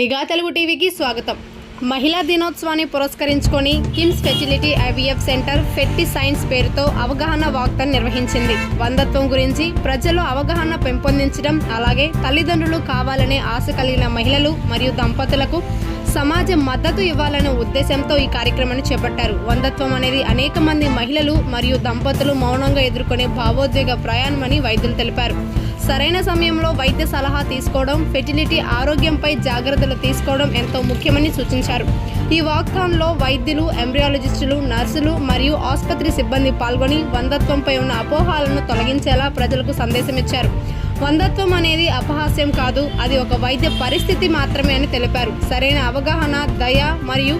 నిఘా తెలుగు టీవీకి స్వాగతం. మహిళా దినోత్సవాన్ని పురస్కరించుకొని కిమ్స్ ఫెసిలిటీ ఐవీఎఫ్ సెంటర్ ఫెట్టి సైన్స్ పేరుతో అవగాహన వాక్థాన్ నిర్వహించింది. వందత్వం గురించి ప్రజల్లో అవగాహన పెంపొందించడం, అలాగే తల్లిదండ్రులు కావాలనే ఆశ కలిగిన మహిళలు మరియు దంపతులకు సమాజం మద్దతు ఇవ్వాలనే ఉద్దేశంతో ఈ కార్యక్రమాన్ని చేపట్టారు. వందత్వం అనేది అనేక మంది మహిళలు మరియు దంపతులు మౌనంగా ఎదుర్కొనే భావోద్వేగ ప్రయాణమని వైద్యులు తెలిపారు. సరైన సమయంలో వైద్య సలహా తీసుకోవడం, ఫెర్టిలిటీ ఆరోగ్యంపై జాగ్రత్తలు తీసుకోవడం ఎంతో ముఖ్యమని సూచించారు. ఈ వాక్థాన్లో వైద్యులు, ఎంబ్రియాలజిస్టులు, నర్సులు మరియు ఆసుపత్రి సిబ్బంది పాల్గొని వందత్వంపై ఉన్న అపోహలను తొలగించేలా ప్రజలకు సందేశమిచ్చారు. వందత్వం అనేది అపహాస్యం కాదు, అది ఒక వైద్య పరిస్థితి మాత్రమే అని తెలిపారు. సరైన అవగాహన, దయ మరియు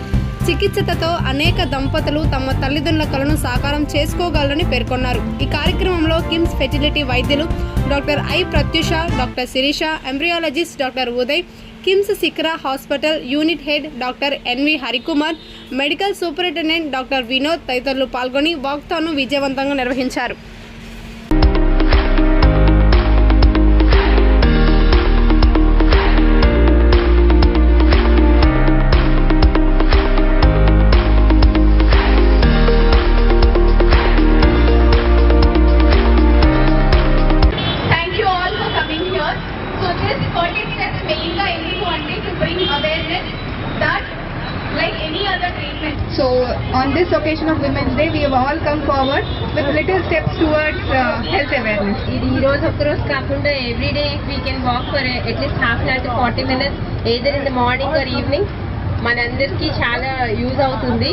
చికిత్సతో అనేక దంపతులు తమ తల్లిదండ్రుల కలను సాకారం చేసుకోగలరని పేర్కొన్నారు. ఈ కార్యక్రమంలో కిమ్స్ ఫెర్టిలిటీ వైద్యులు doctor I Prathyusha, doctor Sirisha, embryologist doctor Uday, KIMS Sikra hospital unit head doctor NV Harikumar, medical superintendent doctor Vinod తదితరులు పాల్గొని వాక్థాన్ను విజయవంతంగా నిర్వహించారు. So on this occasion of Women's Day, we have all come forward with little steps towards health awareness. ఈ రోజు ఒక్క రోజు కాకుండా every day we can walk for at least half an hour to 40 minutes either in the morning or evening. మనందరికీ చాలా use అవుతుంది.